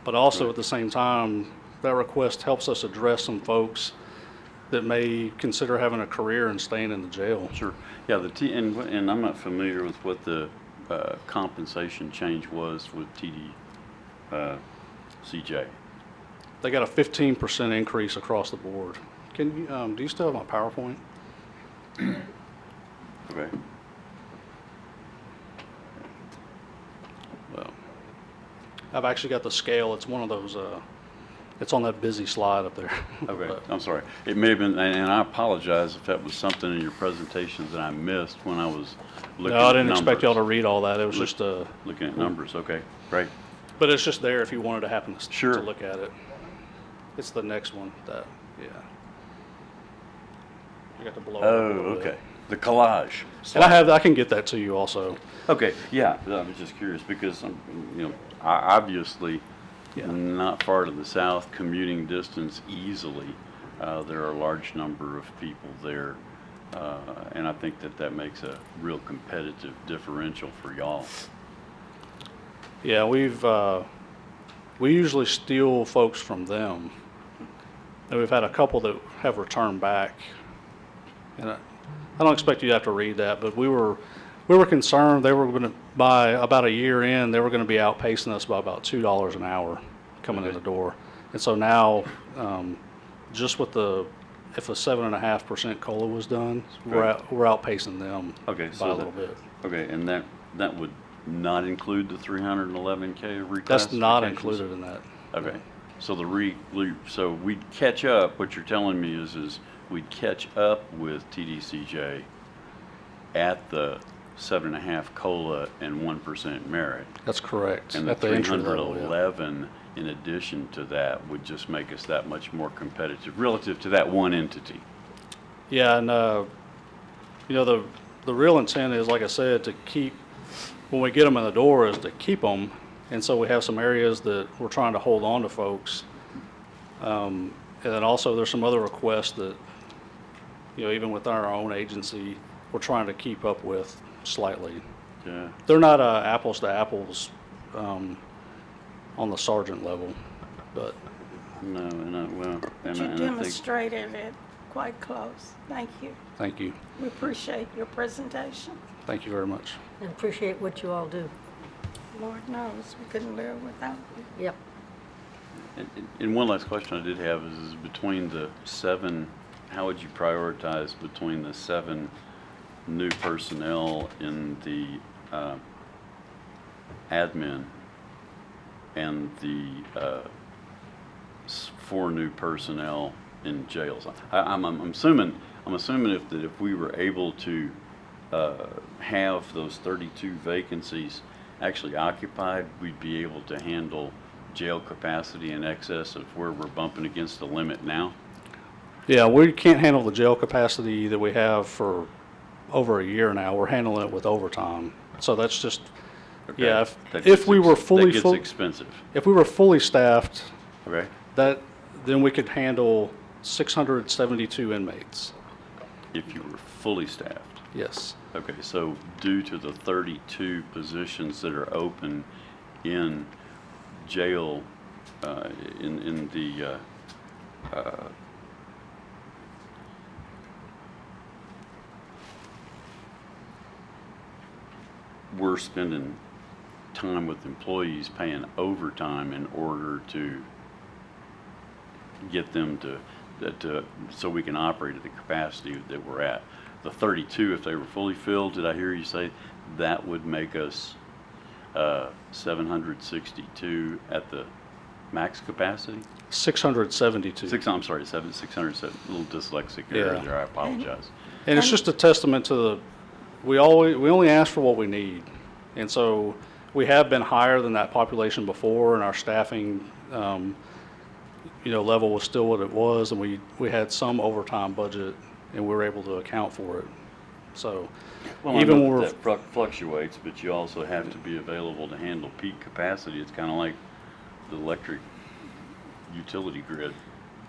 But also at the same time, that request helps us address some folks that may consider having a career and staying in the jail.
Sure. Yeah, and I'm not familiar with what the compensation change was with CJ.
They got a 15% increase across the board. Can you, do you still have my PowerPoint?
Okay.
Well, I've actually got the scale. It's one of those, it's on that busy slide up there.
Okay,
But,
I'm sorry. It may have been, and I apologize if that was something in your presentations that I missed when I was looking at
no, I didn't expect y'all to
numbers.
read all that. It was just
Looking at numbers, okay, great.
but it's just there if you wanted to happen to,
Sure.
to look at it. It's the next one. Yeah. I got to blow it up a
Oh,
little bit.
okay. The collage.
And I can get that to you also.
Okay, yeah, I was just curious because, obviously,
Yeah.
not far to the south, commuting distance easily. There are a large number of people there, and I think that makes a real competitive differential for y'all.
Yeah, we usually steal folks from them. And we've had a couple that have returned back. And I don't expect you to have to read that, but we were concerned they were going to, by about a year in, they were going to be outpacing us by about $2 an hour coming in the door. And so now, just with if a 7.5% COLA was done, we're outpacing them
Okay,
by a little bit.
Okay, and that would not include the 311K reclassifications?
That's not included in that.
Okay, So so we'd catch up, what you're telling me is we'd catch up with TDCJ at the 7.5 COLA and 1% merit.
That's correct.
And the
At the entry level, yeah.
311 in addition to that would just make us that much more competitive relative to that one entity.
Yeah, and, you know, the real intent is, like I said, to keep, when we get them in the door, is to keep them. And so we have some areas that we're trying to hold on to folks. And then also there's some other requests that, you know, even within our own agency, we're trying to keep up with slightly.
Yeah.
They're not apples to apples on the sergeant level, but
No, well,
But
and
you
I think,
demonstrated it quite close. Thank you.
thank you.
We appreciate your presentation.
Thank you very much.
And appreciate what you all do.
Lord knows we couldn't live without you.
Yep.
and one last question I did have is between the 7, how would you prioritize between the 7 new personnel in the admin and the 4 new personnel in jails? I'm assuming if we were able to have those 32 vacancies actually occupied, we'd be able to handle jail capacity in excess of where we're bumping against the limit now.
Yeah, we can't handle the jail capacity that we have for over a year now. We're handling it with overtime. So that's just,
Okay.
yeah,
That
if
gets
we were fully,
that gets expensive.
if we were fully staffed,
Okay.
then we could handle 672 inmates.
If you were fully staffed.
Yes.
Okay, so due to the 32 positions that are open in jail, in the, we're spending time with employees paying overtime in order to get them so we can operate at the capacity that we're at. The 32, if they were fully filled, did I hear you say that would make us 762 at the max capacity?
672.
I'm sorry, 607. A little dyslexic error
Yeah.
there. I apologize.
And it's just a testament to we only ask for what we need. And so we have been higher than that population before, and our staffing, level was still what it was, and we had some overtime budget, and we were able to account for it. So
Well, I
even
know
when we're,
that fluctuates, but you also have to be available to handle peak capacity. It's kind of like the electric utility grid.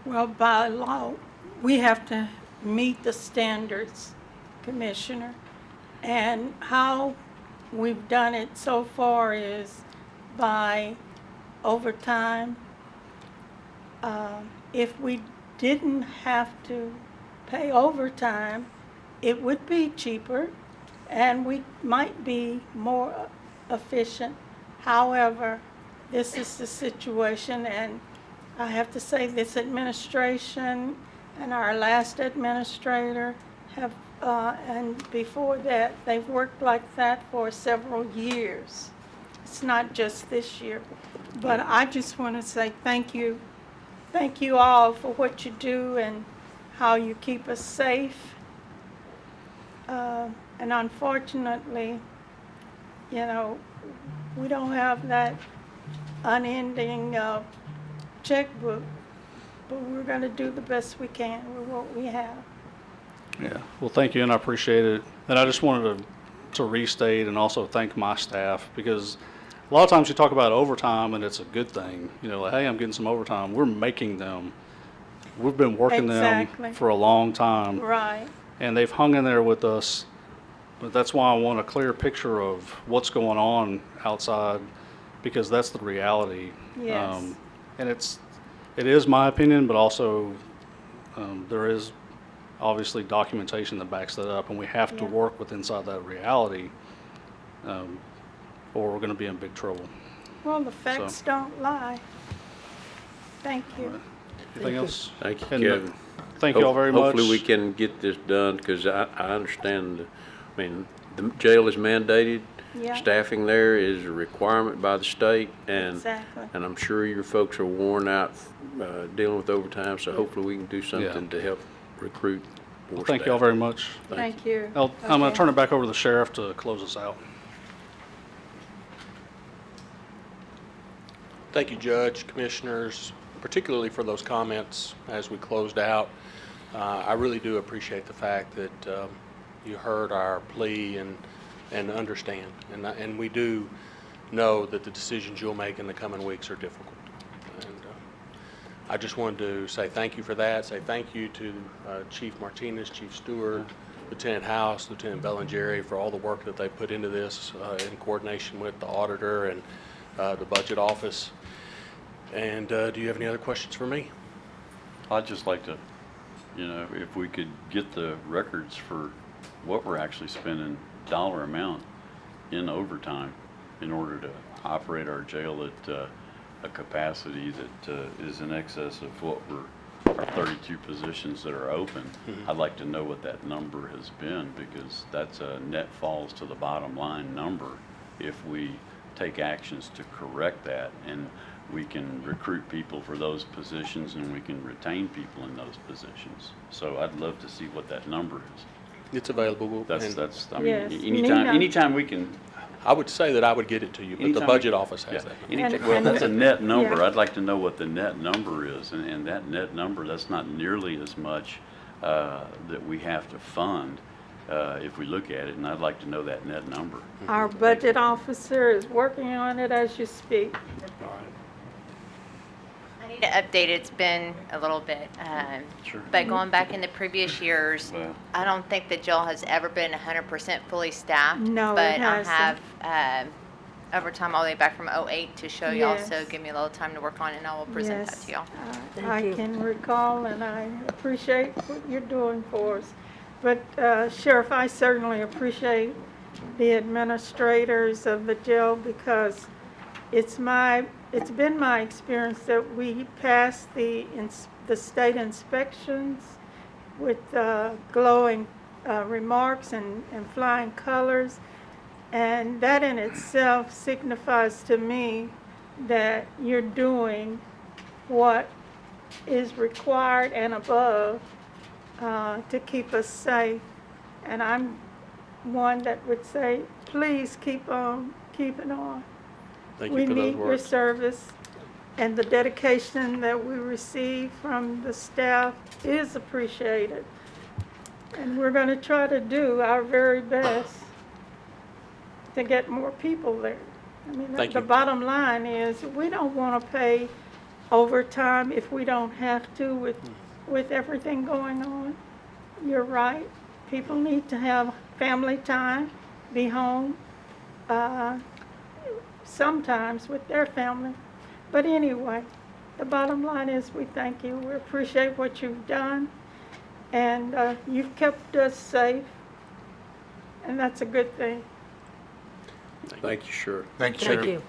Well, by law, we have to meet the standards, Commissioner. And how we've done it so far is by overtime. If we didn't have to pay overtime, it would be cheaper and we might be more efficient. However, this is the situation, and I have to say this administration and our last administrator have, and before that, they've worked like that for several years. It's not just this year. But I just want to say thank you. Thank you all for what you do and how you keep us safe. And unfortunately, we don't have that unending checkbook, but we're going to do the best we can with what we have.
yeah, well, thank you, and I appreciate it. And I just wanted to restate and also thank my staff, because a lot of times you talk about overtime and it's a good thing. Like, hey, I'm getting some overtime. We're making them. We've been working
Exactly.
them for a long time.
Right.
And they've hung in there with us. But that's why I want a clear picture of what's going on outside, because that's the reality.
Yes.
And it is my opinion, but also there is obviously documentation that backs that up, and we have to
Yeah.
work with inside that reality, or we're going to be in big trouble.
Well, the facts don't lie. Thank you.
Anything else?
Thank you,
And,
Kevin.
Thank you all very much.
Hopefully we can get this done, because I understand, the jail is mandated,
Yeah.
Staffing there is a requirement by the state, and
Exactly.
and I'm sure your folks are worn out dealing with overtime, so hopefully we can do something to help recruit more
Thank you all
staff.
very much.
Thank you.
I'm going
Okay.
to turn it back over to the sheriff to close us out.
Thank you, Judge, Commissioners, particularly for those comments as we closed out. I really do appreciate the fact that you heard our plea and understand. And we do know that the decisions you'll make in the coming weeks are difficult. And I just wanted to say thank you for that, say thank you to Chief Martinez, Chief Stewart, Lieutenant House, Lieutenant Bellingeri for all the work that they put into this in coordination with the auditor and the budget office. And do you have any other questions for me?
I'd just like to, if we could get the records for what we're actually spending dollar amount in overtime in order to operate our jail at a capacity that is in excess of what our 32 positions that are open. I'd like to know what that number has been, because that's a net falls to the bottom line number if we take actions to correct that, and we can recruit people for those positions and we can retain people in those positions. So I'd love to see what that number is.
It's available.
I mean,
Yes,
anytime,
Nina.
anytime we can,
I would say that I would get it to you, but the
Anytime
budget
we-
office has that.
well, that's a net number.
Yeah.
I'd like to know what the net number is, and that net number, that's not nearly as much that we have to fund if we look at it, and I'd like to know that net number.
Our budget officer is working on it as you speak.
All right.
I need to update, it's been a little bit,
Sure.
but going back in the previous years,
Well-
I don't think the jail has ever been 100% fully staffed.
No, it
But
hasn't.
I have overtime all the way back from '08 to show y'all, so
Yes.
give me a little time to work on it, and I will present that
Yes,
to y'all.
Thank
I
you.
can recall, and I appreciate what you're doing for us. But Sheriff, I certainly appreciate the administrators of the jail, because it's been my experience that we pass the state inspections with glowing remarks and flying colors. And that in itself signifies to me that you're doing what is required and above to keep us safe. And I'm one that would say, please keep on keeping on.
Thank you for those
We need your
words.
service, and the dedication that we receive from the staff is appreciated. And we're going to try to do our very best to get more people there. I mean,
Thank
the
you.
bottom line is, we don't want to pay overtime if we don't have to with everything going on. You're right. People need to have family time, be home, sometimes with their family. But anyway, the bottom line is, we thank you. We appreciate what you've done, and you've kept us safe, and that's a good thing.
Thank you, Sheriff.
Thank you.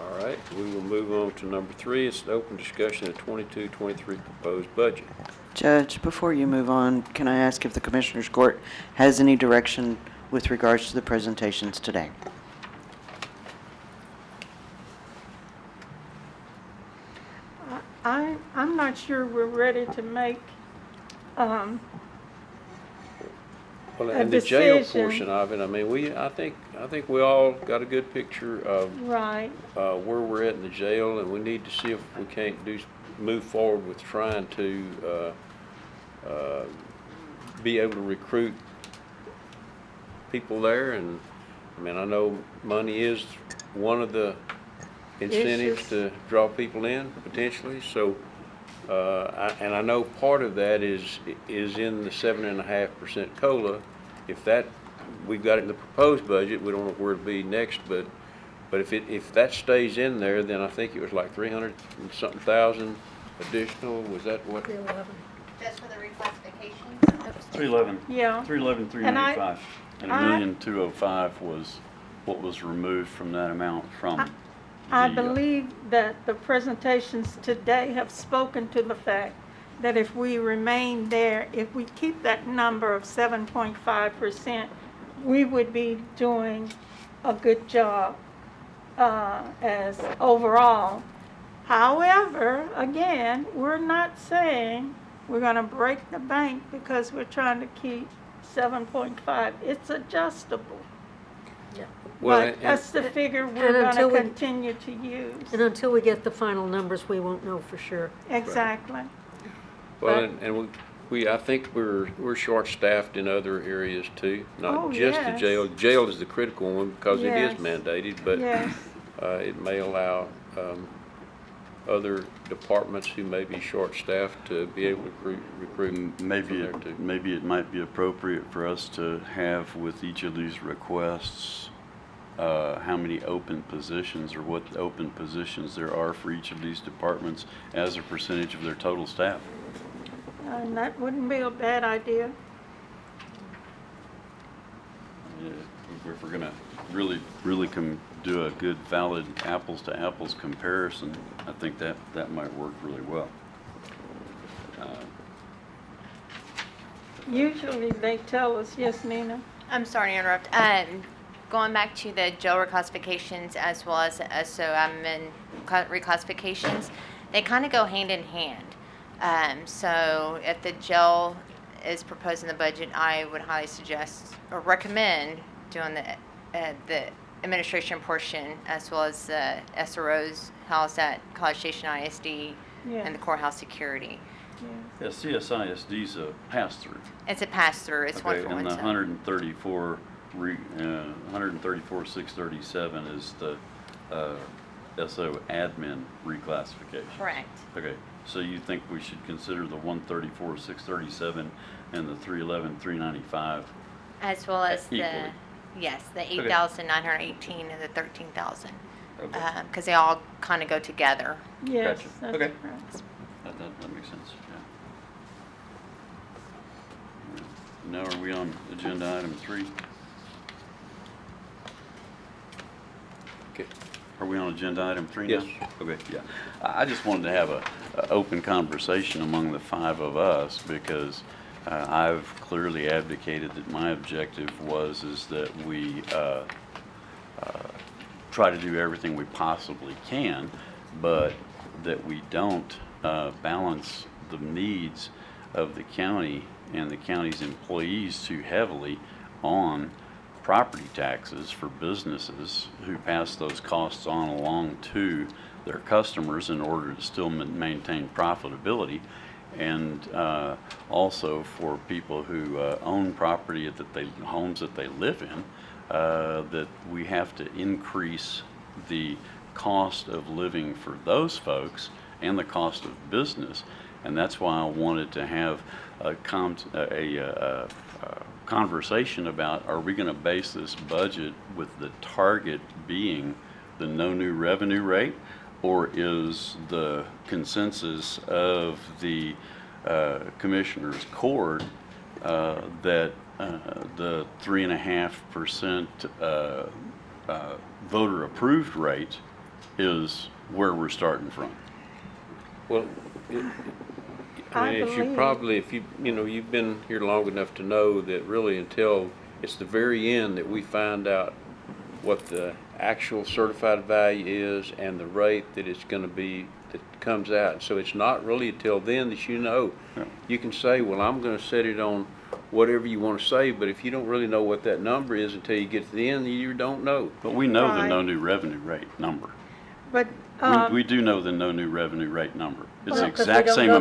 All right, we will move on to number 3. It's an open discussion of 22-23 proposed budget.
Judge, before you move on, can I ask if the Commissioners Court has any direction with regards to the presentations today?
I'm not sure we're ready to make,
Well,
A
and the jail
decision.
portion of it, I mean, I think we all got a good picture of
right,
where we're at in the jail, and we need to see if we can't move forward with trying to be able to recruit people there. And I mean, I know money is one of the incentives
Issues.
to draw people in potentially. So, and I know part of that is in the 7.5% COLA. If that, we've got it in the proposed budget, we don't know where it'll be next, but if that stays in there, then I think it was like 300 and something thousand additional. Was that what?
Just for the reclassification?
311.
yeah.
311, 395. And
I-
$1,205,000 was what was removed from that amount from
I
the,
believe that the presentations today have spoken to the fact that if we remain there, if we keep that number of 7.5%, we would be doing a good job as overall. However, again, we're not saying we're going to break the bank because we're trying to keep 7.5. It's adjustable.
Well,
But that's the figure we're
And
going
until
to
we-
continue to use.
And until we get the final numbers, we won't know for sure.
Exactly.
Well, and I think we're short-staffed in other areas too,
Oh,
not just the
yes.
jail. Jail is the critical one because it is
Yes.
mandated, but
Yes.
it may allow other departments who may be short-staffed to be able to recruit
Maybe
from there too.
maybe it might be appropriate for us to have with each of these requests, how many open positions or what open positions there are for each of these departments as a percentage of their total staff.
And that wouldn't be a bad idea.
If we're gonna really do a good, valid apples-to-apples comparison, I think that might work really well.
Usually they tell us, yes, Nina?
I'm sorry to interrupt. Going back to the jail reclassifications as well as the SO admin reclassifications, they kind of go hand in hand. So if the jail is proposed in the budget, I would highly suggest or recommend doing the administration portion as well as the SROs housed at College Station ISD
Yeah.
and the courthouse security.
Yeah, CSISD's a pass-through.
It's a pass-through. It's one
Okay,
for
and
one.
the
So-
134,637 is the SO admin reclassification.
Correct.
Okay, so you think we should consider the 134,637 and the 311,395?
As well as the,
Equally.
yes, the 8,918 and the 13,000.
Okay.
Because they all kind of go together.
Yes,
Gotcha.
that's
Okay.
correct.
That makes sense, yeah. Now are we on agenda item 3?
Okay.
Are we on agenda item 3 now?
Yes.
Okay, yeah. I just wanted to have a open conversation among the 5 of us because I've clearly advocated that my objective is that we try to do everything we possibly can, but that we don't balance the needs of the county and the county's employees too heavily on property taxes for businesses who pass those costs on along to their customers in order to still maintain profitability, and also for people who own property homes that they live in, that we have to increase the cost of living for those folks and the cost of business. And that's why I wanted to have a conversation about, are we going to base this budget with the target being the no new revenue rate, or is the consensus of the Commissioners Court that the 3.5% voter approved rate is where we're starting from?
Well,
I
it's you
believe-
probably, if you've been here long enough to know that really until it's the very end that we find out what the actual certified value is and the rate that it's going to be that comes out. So it's not really until then that you know.
Yeah.
You can say, well, I'm going to set it on whatever you want to say, but if you don't really know what that number is until you get to the end, you don't know.
But we know the
Right.
no new revenue rate number.
But,
We do know the no new revenue rate number. It's the
Well, 'cause we
exact
don't
same
know